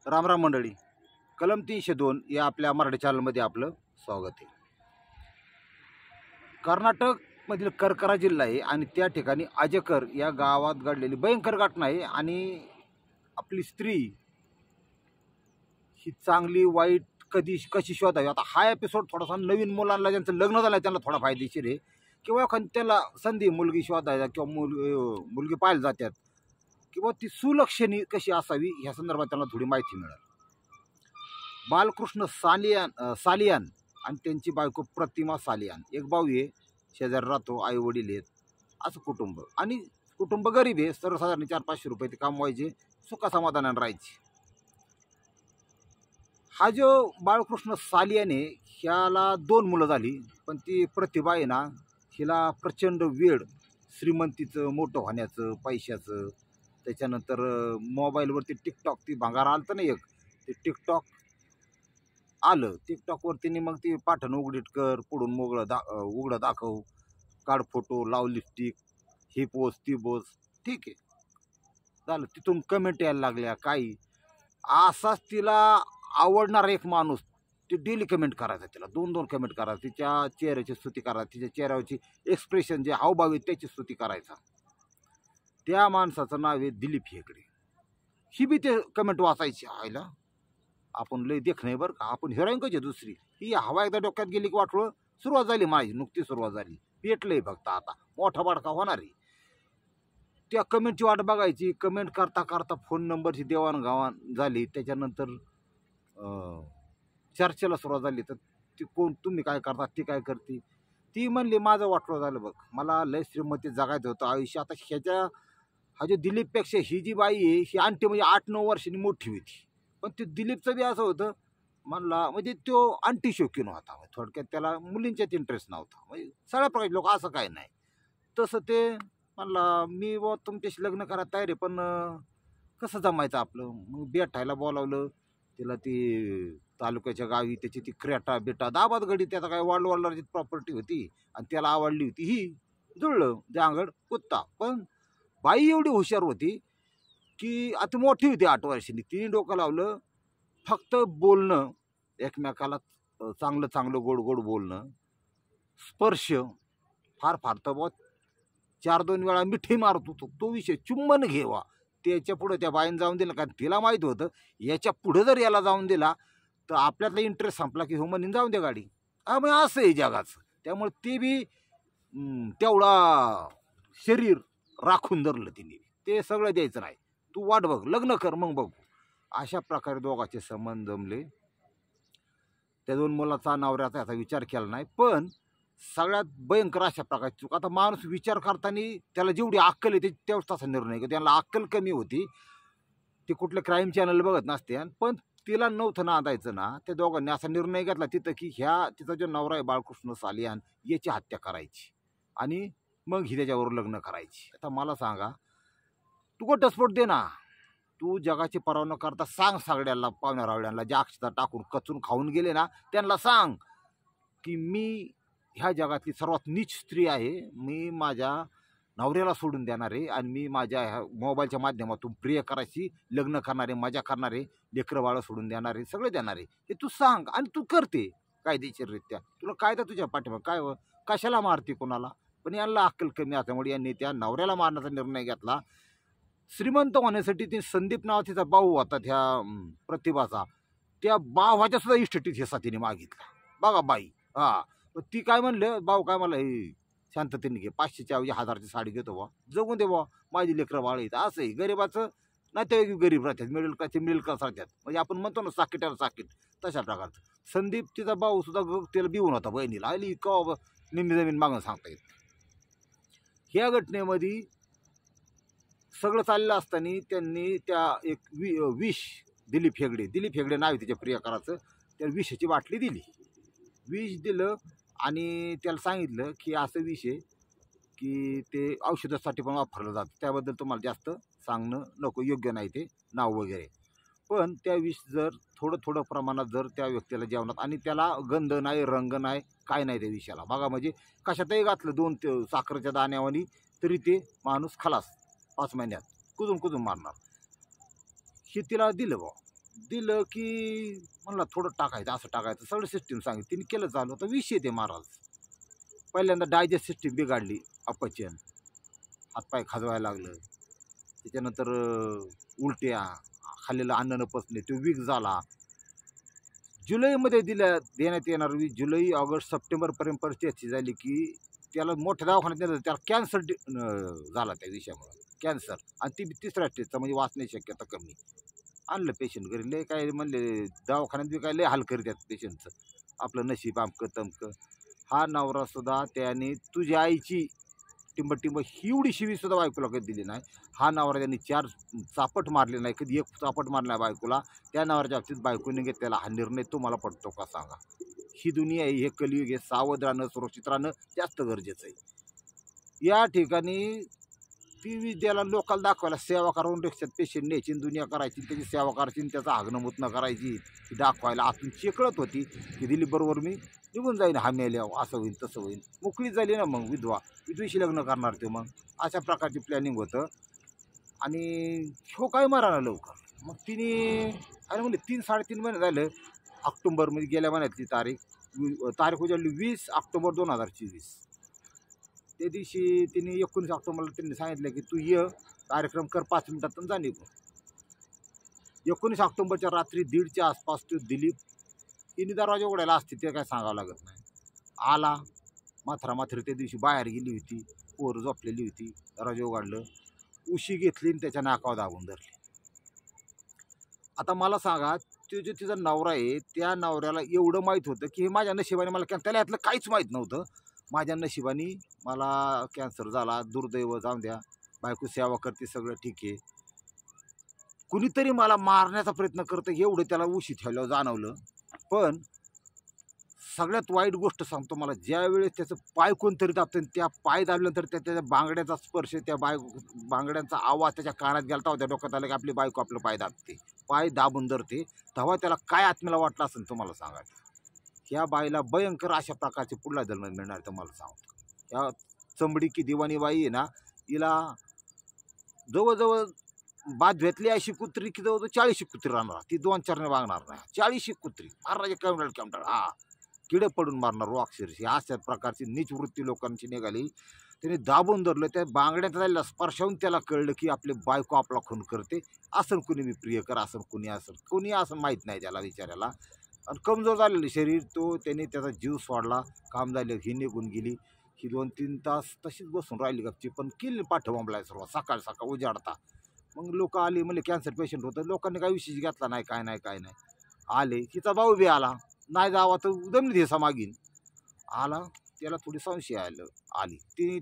रामराम मंडळी, कलम 302 या आपल्या मराठी चॅनलमध्ये आपलं स्वागत आहे. कर्नाटकमधील करकरा जिल्हा आहे आणि त्या ठिकाणी अजकर या गावात घडलेली भयंकर घटना आहे. आणि आपली स्त्री ही चांगली वाईट कशी शोधावी. आता हा एपिसोड थोडासा नवीन मुलांना ज्यांचं लग्न झालं त्यांना थोडा फायदेशीर आहे, किंवा एखादी त्याला संधी मुलगी शोधायला किंवा मुलगी पाहायला जातात, किंवा ती सुलक्षणी कशी असावी ह्या संदर्भात त्यांना थोडी माहिती मिळेल. बालकृष्ण सालियान आणि त्यांची बायको प्रतिमा सालियान, एक भाऊ आहे, शेजारी राहतो, आई वडील आहेत, असं कुटुंब. आणि कुटुंब गरीब आहे, सर्वसाधारण 400-500 रुपये ते कमवायचे, सुखासमाधानाने राहायचे. हा जो बाळकृष्ण सालियान आहे ह्याला 2 मुलं झाली, पण ती प्रतिभा आहे ना, हिला प्रचंड वेळ श्रीमंतीचं, मोठं होण्याचं, पैशाचं, त्याच्यानंतर मोबाईलवरती टिकटॉक, ती भांगार आलं तर नाही एक, ते टिकटॉक आलं. टिकटॉकवरती मग ती पाठण उघडीट कर, पुढून उघडं दाखव, काढ फोटो, लाव लिपस्टिक, ही पोस्ट ती पोस्ट, ठीक आहे झालं. तिथून कमेंट यायला लागल्या काही. असाच तिला आवडणारा एक माणूस, ती डेली कमेंट करायचा, तिला 2-2 कमेंट करायचा, तिच्या चेहऱ्याची स्तुती करायची, तिच्या चेहऱ्यावरची एक्सप्रेशन जे हावभाव आहे त्याची स्तुती करायचा. त्या माणसाचं नाव आहे दिलीप हेगडे. ही बी ते कमेंट वाचायची, आयला आपण लय देख नाही बरं का, आपण हिरोईन कशी दुसरी, ही हवा एकदा डोक्यात गेली की वाटलं सुरुवात झाली, माझी नुकती सुरुवात झाली, पेटलंय फक्त आता मोठा बाडका होणार आहे. त्या कमेंटची वाट बघायची. कमेंट करता करता फोन नंबरची देवाणघेवाण झाली, त्याच्यानंतर चर्चेला सुरुवात झाली. तर ती कोण, तुम्ही काय करता, ती काय करते, ती म्हणली माझं वाटलं झालं बघ, मला लय श्रीमती जगायचं होतं आयुष्य. आता ह्याच्या हा जो दिलीपपेक्षा ही जी बाई आहे ही आणखी म्हणजे 8-9 वर्षांनी मोठी होती, पण ते दिलीपचं बी असं होतं म्हणला, म्हणजे तो अंटी शौकीन होता, थोडक्यात त्याला मुलींच्यात इंटरेस्ट नव्हता, म्हणजे सगळ्या प्रकारचे लोक, असं काय नाही. तसं ते म्हणला मी व तुमच्याशी लग्न करायला तयार आहे, पण कसं जमायचं आपलं. मग भेटायला बोलावलं तिला, ती तालुक्याच्या गावी त्याची ती क्रेटा बेटा दाबात गडी, त्याचा काय वडिलांची प्रॉपर्टी होती आणि त्याला आवडली होती, ही जुळलं जांगड कुत्ता. पण बाई एवढी हुशार होती की आता मोठी होती 8 वर्षांनी, तिने डोकं लावलं, फक्त बोलणं एकमेकाला, चांगलं चांगलं गोड गोड बोलणं, स्पर्श, फार फार तर बहुत 4-2 वेळा मिठी मारत होतो, तो विषय चुंबन घेवा, त्याच्या पुढं त्या बाईनं जाऊन दिलं, कारण तिला माहीत होतं याच्या पुढं जर याला जाऊन दिला तर आपल्यातला इंटरेस्ट संपला की म्हणून जाऊन द्या गाडी. मग असं आहे जगाचं. त्यामुळे ते बी तेवढा शरीर राखून धरलं तिने, ते सगळं द्यायचं नाही, तू वाट बघ, लग्न कर मग बघू. अशा प्रकारे दोघांचे संबंध जमले. त्या 2 मुलाचा नवऱ्याचा याचा विचार केला नाही. पण सगळ्यात भयंकर अशा प्रकारची चूक, आता माणूस विचार करताना त्याला जेवढी अक्कल येते तेवढाच तसा निर्णय घेतो. त्यांना अक्कल कमी होती, ते कुठलं क्राईम चॅनल बघत नसते. पण तिला नव्हतं नांदायचं ना, त्या दोघांनी असा निर्णय घेतला तिथं की तिचा जो नवरा आहे बाळकृष्ण सालियान याची हत्या करायची आणि मग ही त्याच्यावर लग्न करायची. आता मला सांगा, तू घटस्फोट दे ना, तू जगाची पर्वा न करता सांग सगळ्यांना, पाहुण्या रावड्यांना, ज्या अक्षता टाकून कचून खाऊन गेले ना, त्यांना सांग की मी ह्या जगातली सर्वात नीच स्त्री आहे, मी माझ्या नवऱ्याला सोडून देणार आहे आणि मी माझ्या ह्या मोबाईलच्या माध्यमातून प्रिय करायची, लग्न करणारे, मजा करणारे, लेकरं बाळं सोडून देणारे, सगळे देणारे, हे तू सांग. आणि तू करते कायदेशीररित्या, तुला कायदा तुझ्या पाठीमागे काय, कशाला मारते कोणाला. पण यांना अक्कल कमी असल्यामुळे यांनी त्या नवऱ्याला मारण्याचा निर्णय घेतला. श्रीमंत होण्यासाठी ते संदीप नावा तिचा भाऊ होता त्या प्रतिभाचा, त्या भावाच्या सुद्धा इस्टेटीत हिस्सा तिने मागितला. बघा बाई, ती काय म्हणलं, भाऊ काय मला हे शांततेने घे, 500च्या 1000ची साडी घेतो बा, जगून दे बा, माझी लेकरं बाळ येतं. असंही गरीबाचं नाही, ते गरीब राहतात, मिडल क्लास राहतात, म्हणजे आपण म्हणतो ना साकीटाला साकीट, तशा प्रकारचं. संदीप तिचा भाऊ सुद्धा त्याला बिवून होता बहिणीला, आली का निम्मी जमीन मागून सांगता येत. ह्या घटनेमध्ये सगळं चाललं असताना त्यांनी त्या एक विष, दिलीप हेगडे नाव तिच्या प्रियकराचं, त्या विषाची बाटली दिली, विष दिलं आणि त्याला सांगितलं की असं विष आहे की ते औषधासाठी पण वापरलं जातं, त्याबद्दल तुम्हाला जास्त सांगणं नको, योग्य नाही ते नाव वगैरे. पण त्या विष जर थोडं प्रमाणात जर त्या व्यक्तीला जेवणात, आणि त्याला गंध नाही, रंग नाही, काय नाही त्या विषयाला, बघा म्हणजे कशातही घातलं 2 साखरेच्या दाण्यावानी तरी ते माणूस खलास 5 महिन्यात कुजून मारणार. हे तिला दिलं बा, दिलं की म्हणलं थोडं टाकायचं, असं टाकायचं, सगळं सिस्टीम सांगितलं. तिने केलं चालू. तर विषय ते महाराज. पहिल्यांदा डायजेस्ट सिस्टीम बिघडली, अपचन, हातपाय खाजवायला लागलं. त्याच्यानंतर उलट्या, खाल्लेलं अन्न न पचणे, तो वीक झाला. जुलैमध्ये देण्यात येणार जुलै, ऑगस्ट, सप्टेंबरपर्यंत परिस्थिती झाली की त्याला मोठ्या दवाखान्यात नेलं. त्याला कॅन्सर झाला त्या विषयामुळं, कॅन्सर. आणि ती 3ऱ्या स्टेजचा, म्हणजे वाचण्याची शक्यता कमी. आणलं पेशंट घरी. लय काय म्हणले दवाखान्यात बी काय लय हाल करतात पेशंटचं, आपलं नशीब अमकं तमकं. हा नवरासुद्धा त्याने तुझ्या आईची टिंब एवढी शिवीसुद्धा बायकोला कधी दिली नाही. हा नवरा त्यांनी 4 चापट मारले नाही, कधी 1 चापट मारला नाही बायकोला. त्या नवऱ्याच्या बाबतीत बायकोने घेतलेला हा निर्णय तुम्हाला पडतो का सांगा? ही दुनिया आहे, हे कलियुग आहे. सावध राहणं, सुरक्षित राहणं जास्त गरजेचं आहे. या ठिकाणी ती विद्याला लोकांना दाखवायला, सेवा करून रिक्षात पेशंट न्यायची, दुनिया करायची, त्याची सेवा करायची, त्याचं आग्न मुतणं करायची, ती दाखवायला आतून चेकळत होती की दिलीप बरोबर मी निघून जाईन, हा मेल्यावर असं होईल तसं होईल. मोकळी झाली ना मग विधवेशी लग्न करणार ते. मग अशा प्रकारची प्लॅनिंग होतं. आणि हो काय मारा लवकर. मग तिने अरे म्हणजे 3-3.5 महिने झालं. ऑक्टोबरमध्ये गेल्या महिन्यातली तारीख उजाडली 20 ऑक्टोबर 2024. त्या दिवशी तिने 19 ऑक्टोबरला त्यांनी सांगितलं की तू ये, कार्यक्रम कर, 5 मिनिटातून जा निघून. 19 ऑक्टोबरच्या रात्री 1:30च्या आसपास तो दिलीप, तिने दरवाजा उघडायला असते ते काय सांगावं लागत नाही, आला. माथ्री त्या दिवशी बाहेर गेली होती, पोर झोपलेली होती. दरवाजा उघडलं, उशी घेतली आणि त्याच्या नाकावर दाबून धरली. आता मला सांगा, तो जो तिचा नवरा आहे, त्या नवऱ्याला एवढं माहीत होतं की हे माझ्या नशिबाने मला त्याला यातलं काहीच माहीत नव्हतं. माझ्या नशिबाने मला कॅन्सर झाला, दुर्दैव, जाऊन द्या, बायको सेवा करते, सगळं ठीक आहे. कुणीतरी मला मारण्याचा प्रयत्न करतं एवढं त्याला उशी ठेवल्यावर जाणवलं. पण सगळ्यात वाईट गोष्ट सांगतो, मला ज्या वेळेस त्याचं पाय कोणतरी दाबतं, त्या पाय दाबल्यानंतर त्याच्या बांगड्याचा स्पर्श, त्या बांगड्यांचा आवाज त्याच्या कानात गेला होता. डोक्यात आलं की आपली बायको आपलं पाय दाबते, पाय दाबून धरते. तेव्हा त्याला काय आत्म्याला वाटलं असेल तुम्हाला सांगा. ह्या बाईला भयंकर अशा प्रकारचे पुढला जन्म मिळणार तुम्हाला सांगतो. ह्या चमडी की दिवाणी बाई आहे ना, हिला जवळजवळ बाजव्यातली अशी कुत्री की जवळजवळ 40 कुत्री राहणार. ती 2-4ने वागणार नाही. 40 कुत्री मारणारे, कॅमडळ हा किडे पडून मारणार अक्षरशी. अशा प्रकारची नीच वृत्ती लोकांची निघाली. त्याने दाबून धरलं. त्या बांगड्यात झालेला स्पर्शावून त्याला कळलं की आपली बायको आपला खून करते. असं कुणी मी प्रियकर, असं कुणी असं माहीत नाही त्याला विचारायला. आणि कमजोर झालेलं शरीर, त्याने त्याचा जीव सोडला. काम झालं, ही निघून गेली. ही 2-3 तास तशीच बसून राहिली गपची. पण केली पाठवंबलाय सर्व. सकाळ उजाडता मग लोक आली, म्हणजे कॅन्सर पेशंट होतं. लोकांनी काही विशेष घेतला नाही, काय नाही आले. तिचा भाऊ बी आला, नाही जावा तर दमली दिवसा मागीन आला. त्याला थोडी संशय आली. तिने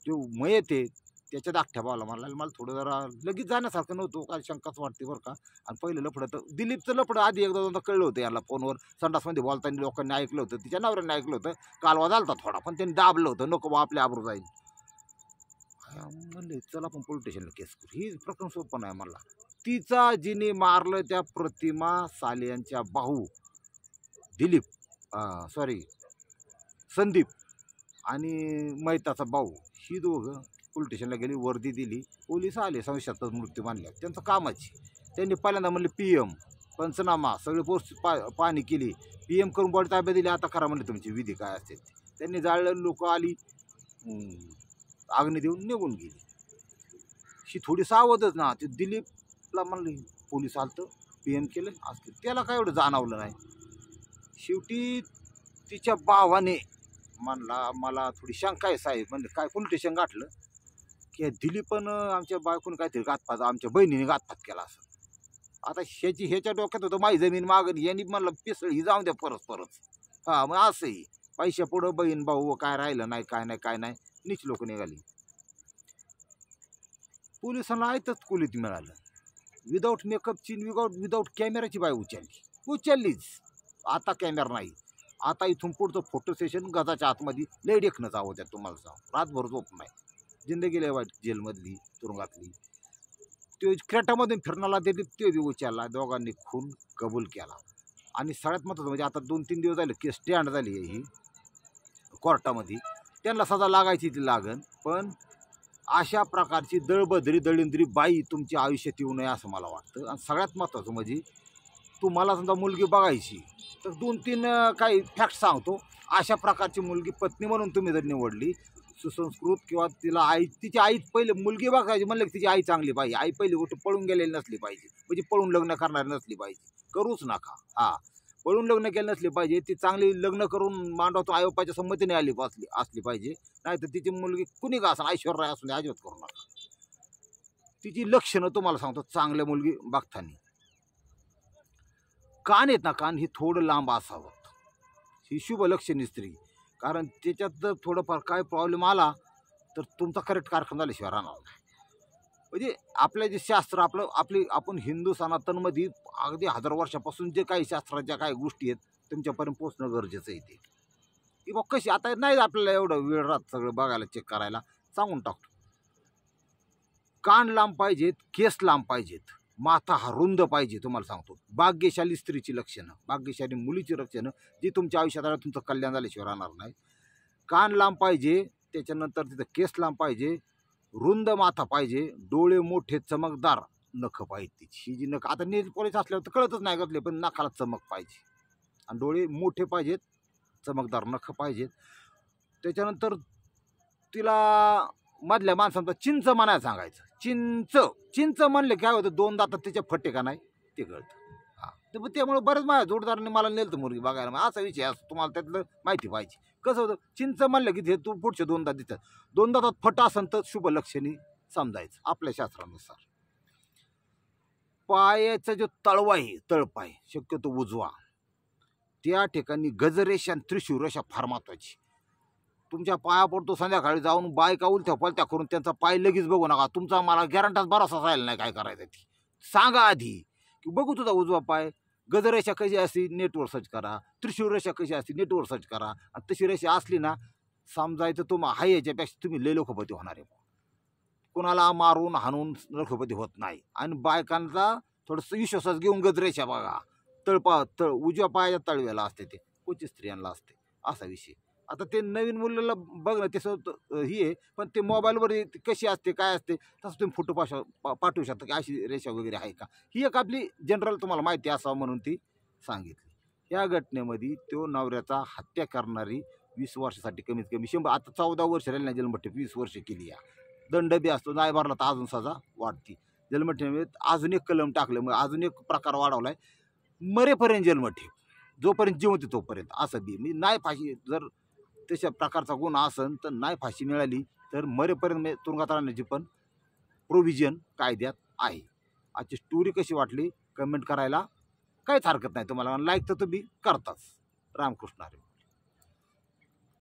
जो मयत आहे त्याच्या धाकट्या भावाला मला थोडं जरा लगेच जाण्यासारखं नव्हतं, काय शंकाच वाटते बरं का. आणि पहिलं लफडं तर दिलीपचं लफडं आधी एकदा दोनदा कळलं होतं याला. फोनवर संडासमध्ये बोलताना लोकांनी ऐकलं होतं, तिच्या नवऱ्याने ऐकलं होतं. कालवा झालता थोडा, पण त्यांनी दाबलं होतं, नको बा आपल्या आबरू जाईल. म्हणले चला आपण पोलीस स्टेशनला केस करू. ही प्रकरण सोपं नाही मला. तिचा जिने मारलं त्या प्रतिमा साले यांच्या भाऊ संदीप आणि मैताचा भाऊ, ही दोघं पोलीस स्टेशनला गेली, वर्दी दिली. पोलीस आले, संशयाचा मृत्यू मानल्या. त्यांचं कामाची. त्यांनी पहिल्यांदा म्हणले PM, पंचनामा, सगळे पोस्ट पाहणी केली. PM करून बॉडी ताब्यात दिली. आता करा म्हणले तुमची विधी काय असते. त्यांनी जाळलं, लोक आली, आग्नी देऊन निघून गेली. ही थोडी सावधच ना. ते दिलीपला म्हणले पोलीस आलतं, PM केलं असते, त्याला काय एवढं जाणवलं नाही. शेवटी तिच्या भावाने म्हणला मला थोडी शंका आहे साहेब. म्हणजे काय पोलीस स्टेशन गाठलं की दिलीपन आमच्या बायकोने काहीतरी घातपात, आमच्या बहिणीने घातपात केला असं. आता ह्याच्या डोक्यात होतं माझी जमीन मागणी. यांनी म्हणलं पिसळ ही जाऊन द्या परत. हा मग असंही पैशा पुढं बहीण भाऊ काय राहिलं नाही, काय नाही. नीच लोक निघाली. पोलिसांना आयतच कुलीत मिळालं. विदाऊट मेकअपची, विदाऊट कॅमेराची बाई उचललीच. आता कॅमेरा नाही. आता इथून पुढचं फोटो सेशन गजाच्या आतमध्ये लय देखणं जावं त्या तुम्हाला सांग. रातभर झोप नाही. जिंदगी लय वाईट जेलमधली, तुरुंगातली. तो क्रेटामधून फिरणाला दिली, तो बी उचलला. दोघांनी खून कबूल केला. आणि सगळ्यात महत्त्वाचं म्हणजे आता 2-3 दिवस झाले केस स्टँड झाली आहे ही कोर्टामध्ये. त्यांना सजा लागायची ती लागन. पण अशा प्रकारची दळबद्री दळिंद्री बाई तुमच्या आयुष्यात येऊ नये असं मला वाटतं. आणि सगळ्यात महत्त्वाचं म्हणजे तुम्हाला समजा मुलगी बघायची तर 2-3 काही फॅक्ट सांगतो. अशा प्रकारची मुलगी पत्नी म्हणून तुम्ही जर निवडली, सुसंस्कृत किंवा तिला तिची आई पहिले मुलगी बघायची म्हणलं की तिची आई चांगली पाहिजे. आई पहिली गोष्ट पळून गेलेली नसली पाहिजे, म्हणजे पळून लग्न करणारी नसली पाहिजे, करूच नका. हां, पळून लग्न केलं नसली पाहिजे. ती चांगली लग्न करून मांडवातून आई-बापाच्या संमतीने असली पाहिजे. नाहीतर तिची मुलगी कुणी का असं ऐश्वर्या असून अजिबात करू नका. तिची लक्षणं तुम्हाला सांगतो चांगल्या मुलगी बघताना. कान आहेत ना, कान ही थोडं लांब असावं, ही शुभ लक्षणी स्त्री. कारण त्याच्यात जर थोडंफार काय प्रॉब्लेम आला तर तुमचा करेक्ट कारखाना झाल्याशिवाय राहणार नाही. म्हणजे आपलं जे शास्त्र आपण हिंदू सनातनमध्ये अगदी 1000 वर्षापासून जे काही शास्त्राच्या काही गोष्टी आहेत तुमच्यापर्यंत पोचणं गरजेचं आहे. ते की बघ कशी आता नाही आपल्याला एवढं वेळ राहत सगळं बघायला चेक करायला, सांगून टाकतो. कान लांब पाहिजेत, केस लांब पाहिजेत, माथा हा रुंद पाहिजे. तुम्हाला सांगतो भाग्यशाली स्त्रीची लक्षणं, भाग्यशाली मुलीची लक्षणं जी तुमच्या आयुष्यात तुमचं कल्याण झाल्याशिवाय राहणार नाही. कान लांब पाहिजे, त्याच्यानंतर तिथं केस लांब पाहिजे, रुंद माथा पाहिजे, डोळे मोठे चमकदार, नख पाहिजे तिची. ही जी नख आता नेल पॉलिश असल्यावर तर कळतच नाही घातले, पण नखाला चमक पाहिजे आणि डोळे मोठे पाहिजेत, चमकदार नख पाहिजेत. त्याच्यानंतर तिला मधल्या माणसांचा चिंच म्हणायला सांगायचं. चिंच म्हणले काय होतं, 2 दातात तिच्या फटे का नाही ते कळतं. हां, तर त्यामुळे बरेच माझ्या जोडदारांनी मला नेलं मुलगी बघायला. मग असा विषय असं तुम्हाला त्यातलं माहिती पाहिजे. कसं होतं, चिंच म्हणलं की ते तू पुढचे 2 दात देतात, 2 दातात फट असेल तर शुभ लक्षणी समजायचं आपल्या शास्त्रानुसार. पायाचा जो तळवा आहे, तळपाय शक्यतो उजवा, त्या ठिकाणी गजरेषा आणि त्रिशूळ रेषा फार महत्वाची. तुमच्या पाया पडतो संध्याकाळी जाऊन बायका उलथ्या पलत्या करून त्यांचा पाय लगेच बघू नका. तुमचा मला गॅरंटाच भरोसा राहिला नाही काय करायचं ती. सांगा आधी की बघू तुझा उजवा पाय, गजरेषा कशी असते नेटवर सर्च करा, त्रिशूळ रेषा कशी असते नेटवर सर्च करा. आणि तशी रेषा असली ना समजायचं तुम्हाला हाय याच्यापेक्षा तुम्ही लय लोकपती होणार आहे. कोणाला मारून हाणून लोकपती होत नाही. आणि बायकांचा थोडंसं विश्वासात घेऊन गजरेषा बघा. उजव्या पायाच्या तळव्याला असते, ते कोणत्या स्त्रियांना असते असा विषय. आता ते नवीन मुलाला बघणं त्याचं ही आहे, पण ते मोबाईलवर कशी असते काय असते तसं तुम्ही फोटो पाठवू शकता की अशी रेषा वगैरे आहे का. ही एक आपली जनरल तुम्हाला माहिती असावं म्हणून ती सांगितली. या घटनेमध्ये तो नवऱ्याचा हत्या करणारी 20 वर्षासाठी कमीत कमी 100, आता 14 वर्ष राहिली नाही जन्मठेप, 20 वर्ष केली. या दंड बी असतो, नाही भरला तर अजून सजा वाढती. जन्मठेपेत अजून एक कलम टाकलं, मग अजून एक प्रकार वाढवलाय, मरेपर्यंत जन्मठेप, जोपर्यंत जिवंत तोपर्यंत. असं बी मी नाही फाशी जर तशा प्रकारचा गुन्हा असेल तर नाही फाशी मिळाली तर मरेपर्यंत तुरुंगात राहण्याची पण प्रोव्हिजन कायद्यात आहे. आजची स्टोरी कशी वाटली कमेंट करायला काहीच हरकत नाही. तुम्हाला लाईक तर तुम्ही करताच. रामकृष्ण हरी.